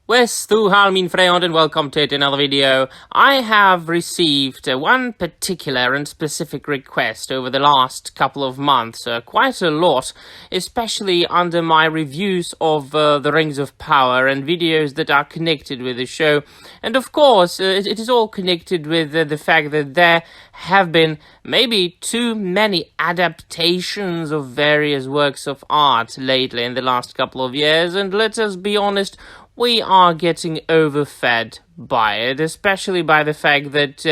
Stuhal min freund and welcome to another video. I have received one particular and specific request over the last couple of months, quite a lot, especially under my reviews of The Rings of Power and videos that are connected with the show. And of course, it is all connected with the fact that there have been maybe too many adaptations of various works of art lately in the last couple of years, and let us be honest, we are getting overfed by it, especially by the fact that,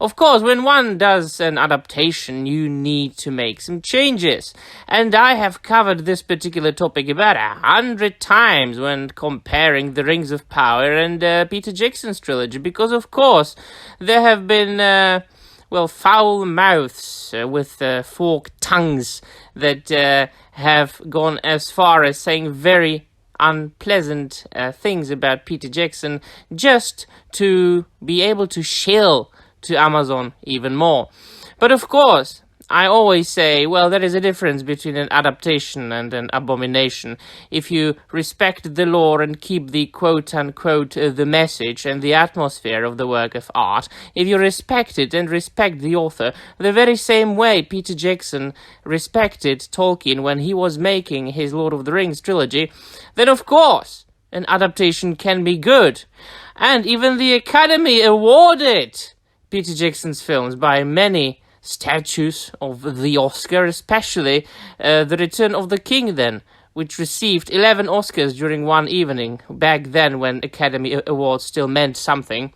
of course, when one does an adaptation, you need to make some changes. And I have covered this particular topic about 100 times when comparing The Rings of Power and Peter Jackson's trilogy, because, of course, there have been foul mouths with forked tongues that have gone as far as saying very unpleasant things about Peter Jackson just to be able to shill to Amazon even more. But of course, I always say, well, there is a difference between an adaptation and an abomination. If you respect the lore and keep the quote-unquote the message and the atmosphere of the work of art, if you respect it and respect the author, the very same way Peter Jackson respected Tolkien when he was making his Lord of the Rings trilogy, then of course an adaptation can be good. And even the Academy awarded Peter Jackson's films by many statues of the Oscar, especially The Return of the King then, which received 11 Oscars during one evening, back then when Academy Awards still meant something.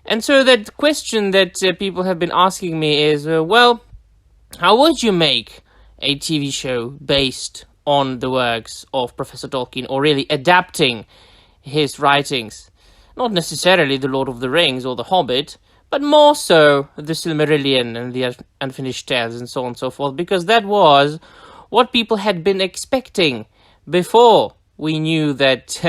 And so that question that people have been asking me is, how would you make a TV show based on the works of Professor Tolkien, or really adapting his writings? Not necessarily The Lord of the Rings or The Hobbit, but more so the Silmarillion and the Unfinished Tales and so on and so forth, because that was what people had been expecting before we knew that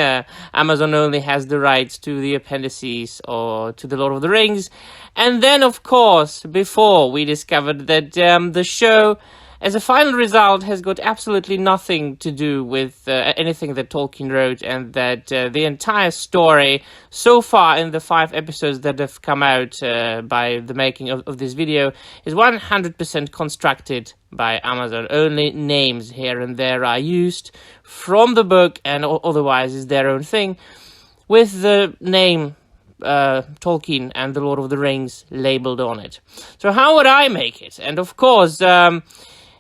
Amazon only has the rights to the appendices or to the Lord of the Rings. And then, of course, before we discovered that the show, as a final result, has got absolutely nothing to do with anything that Tolkien wrote, and that the entire story so far in the 5 episodes that have come out by the making of this video is 100% constructed by Amazon. Only names here and there are used from the book, and otherwise is their own thing, with the name Tolkien and the Lord of the Rings labeled on it. So how would I make it? And of course,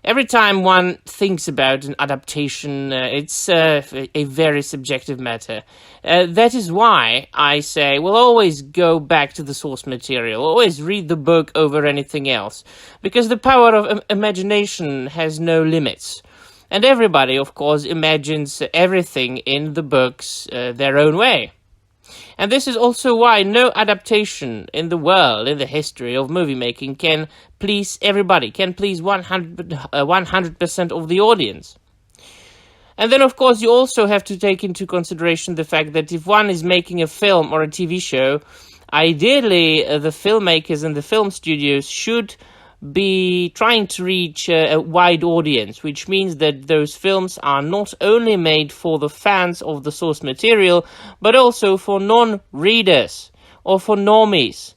every time one thinks about an adaptation, it's a very subjective matter. That is why I say, we'll always go back to the source material, always read the book over anything else, because the power of imagination has no limits. And everybody, of course, imagines everything in the books their own way. And this is also why no adaptation in the world, in the history of movie making, can please everybody, can please 100% of the audience. And then, of course, you also have to take into consideration the fact that if one is making a film or a TV show, ideally the filmmakers and the film studios should be trying to reach a wide audience, which means that those films are not only made for the fans of the source material, but also for non-readers or for normies.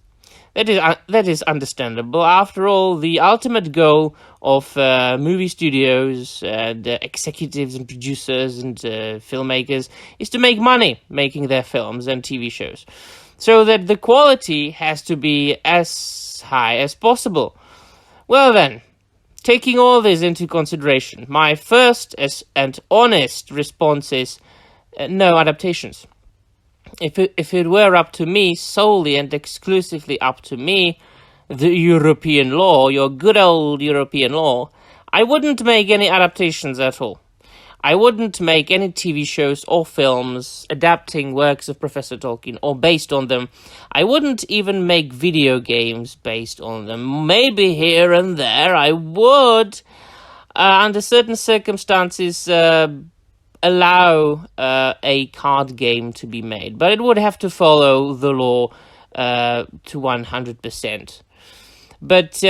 That is understandable. After all, the ultimate goal of movie studios and executives and producers and filmmakers is to make money making their films and TV shows, so that the quality has to be as high as possible. Well then, taking all this into consideration, my first and honest response is no adaptations. If it were up to me, solely and exclusively up to me, the European law, your good old European law, I wouldn't make any adaptations at all. I wouldn't make any TV shows or films adapting works of Professor Tolkien or based on them. I wouldn't even make video games based on them. Maybe here and there I would, under certain circumstances, allow a card game to be made. But it would have to follow the law to 100%. But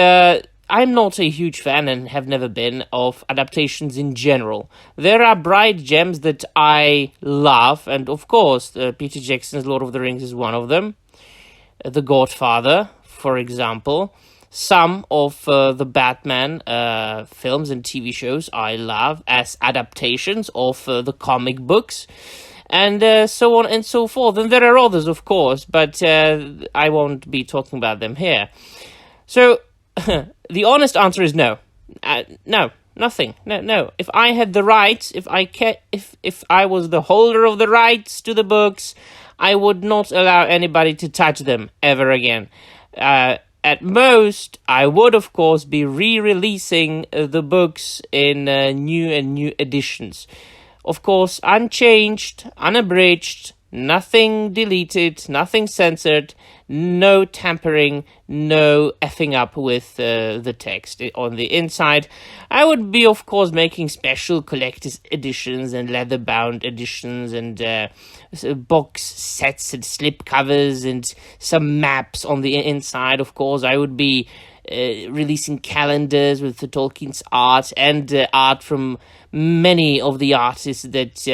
I'm not a huge fan, and have never been, of adaptations in general. There are bright gems that I love, and of course, Peter Jackson's Lord of the Rings is one of them. The Godfather, for example. Some of the Batman films and TV shows I love as adaptations of the comic books, and so on and so forth. And there are others, of course, but I won't be talking about them here. So, the honest answer is no. No, nothing. No. If I had the rights, if I was the holder of the rights to the books, I would not allow anybody to touch them ever again. At most, I would, of course, be re-releasing the books in new editions. Of course, unchanged, unabridged, nothing deleted, nothing censored, no tampering, no effing up with the text on the inside. I would be, of course, making special collector's editions and leather-bound editions and box sets and slipcovers and some maps on the inside. Of course, I would be releasing calendars with the Tolkien's art and art from many of the artists that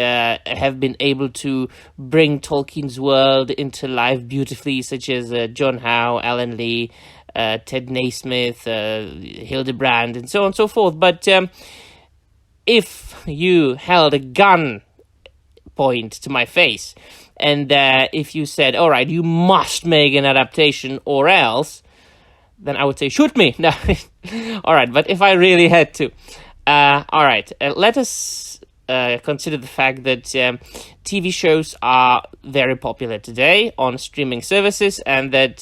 have been able to bring Tolkien's world into life beautifully, such as John Howe, Alan Lee, Ted Naismith, Hildebrand, and so on and so forth. But if you held a gun point to my face and if you said, all right, you must make an adaptation or else, then I would say, shoot me. No, all right, but if I really had to. All right, let us consider the fact that TV shows are very popular today on streaming services, and that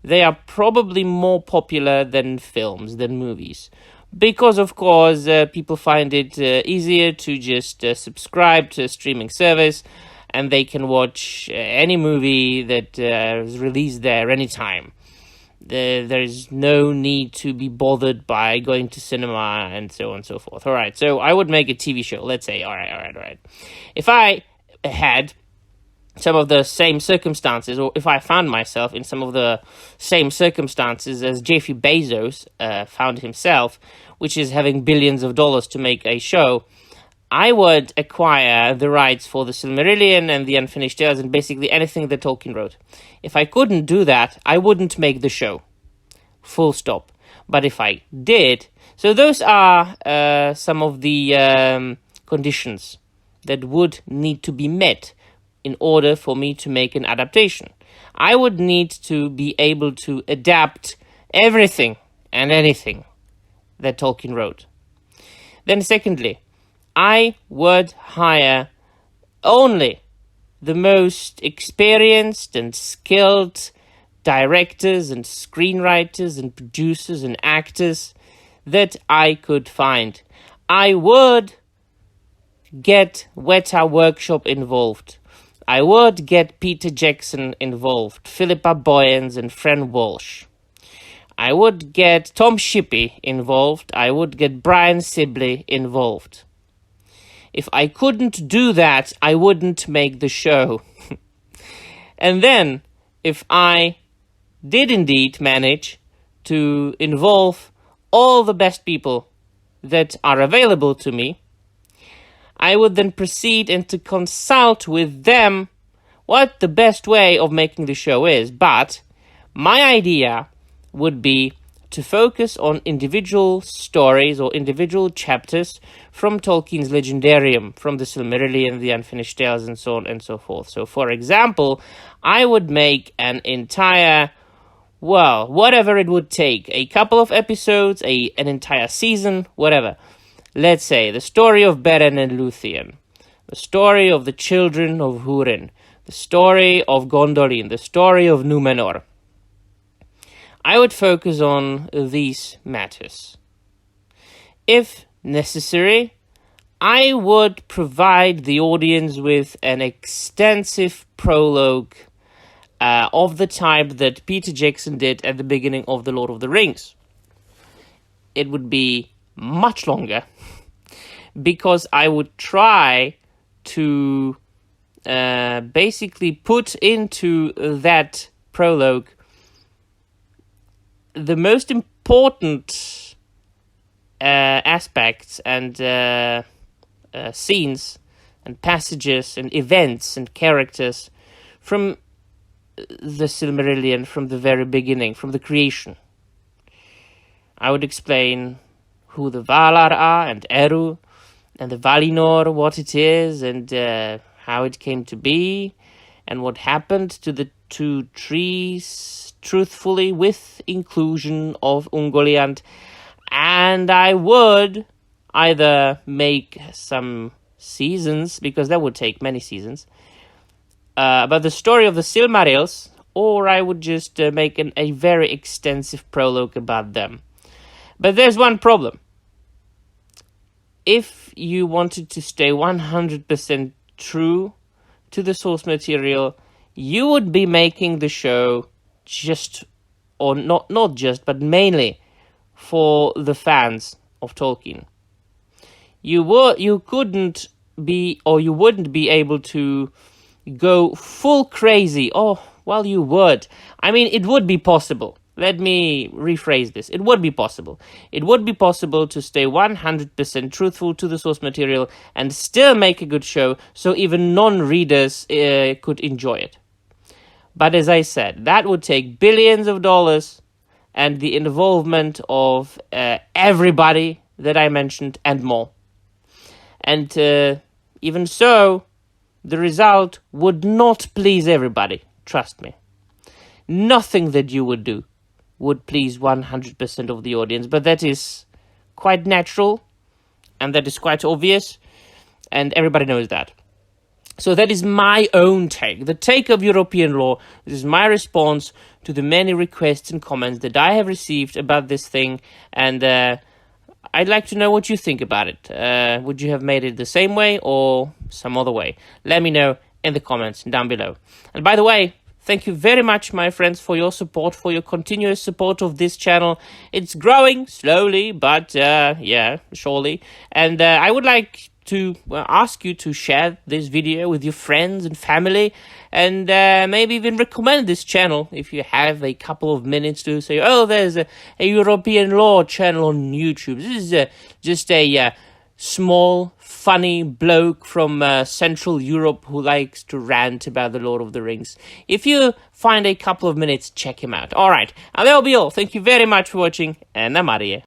they are probably more popular than films, than movies. Because, of course, people find it easier to just subscribe to a streaming service, and they can watch any movie that is released there anytime. There is no need to be bothered by going to cinema and so on and so forth. All right, so I would make a TV show. Let's say, all right. If I had some of the same circumstances, or if I found myself in some of the same circumstances as Jeffrey Bezos found himself, which is having billions of dollars to make a show, I would acquire the rights for the Silmarillion and the Unfinished Tales and basically anything that Tolkien wrote. If I couldn't do that, I wouldn't make the show. Full stop. But if I did... So those are some of the conditions that would need to be met in order for me to make an adaptation. I would need to be able to adapt everything and anything that Tolkien wrote. Then secondly, I would hire only the most experienced and skilled directors and screenwriters and producers and actors that I could find. I would get Weta Workshop involved. I would get Peter Jackson involved, Philippa Boyens and Fran Walsh. I would get Tom Shippey involved. I would get Brian Sibley involved. If I couldn't do that, I wouldn't make the show. And then, if I did indeed manage to involve all the best people that are available to me, I would then proceed and to consult with them what the best way of making the show is. But my idea would be to focus on individual stories or individual chapters from Tolkien's Legendarium, from the Silmarillion, the Unfinished Tales, and so on and so forth. So, for example, I would make an entire, well, whatever it would take, a couple of episodes, an entire season, whatever. Let's say the story of Beren and Luthien, the story of the children of Húrin, the story of Gondolin, the story of Númenor. I would focus on these matters. If necessary, I would provide the audience with an extensive prologue of the type that Peter Jackson did at the beginning of The Lord of the Rings. It would be much longer because I would try to basically put into that prologue the most important aspects and scenes and passages and events and characters from the Silmarillion, from the very beginning, from the creation. I would explain who the Valar are, and Eru, and the Valinor, what it is, and how it came to be, and what happened to the two trees, truthfully, with inclusion of Ungoliant. And I would either make some seasons, because that would take many seasons, about the story of the Silmarils, or I would just make a very extensive prologue about them. But there's one problem. If you wanted to stay 100% true to the source material, you would be making the show just, or not just, but mainly for the fans of Tolkien. You couldn't be, or you wouldn't be able to go full crazy. Oh, well, you would. I mean, it would be possible. Let me rephrase this. It would be possible. It would be possible to stay 100% truthful to the source material and still make a good show, so even non-readers could enjoy it. But as I said, that would take billions of dollars and the involvement of everybody that I mentioned and more. And even so, the result would not please everybody. Trust me. Nothing that you would do would please 100% of the audience, but that is quite natural, and that is quite obvious, and everybody knows that. So that is my own take, the take of European law. This is my response to the many requests and comments that I have received about this thing, and I'd like to know what you think about it. Would you have made it the same way or some other way? Let me know in the comments down below. And by the way, thank you very much, my friends, for your support, for your continuous support of this channel. It's growing slowly, but yeah, surely. And I would like to ask you to share this video with your friends and family, and maybe even recommend this channel if you have a couple of minutes to say, oh, there's a European law channel on YouTube. This is just a small, funny bloke from Central Europe who likes to rant about the Lord of the Rings. If you find a couple of minutes, check him out. All right, and that'll be all. Thank you very much for watching, and I'm out of here.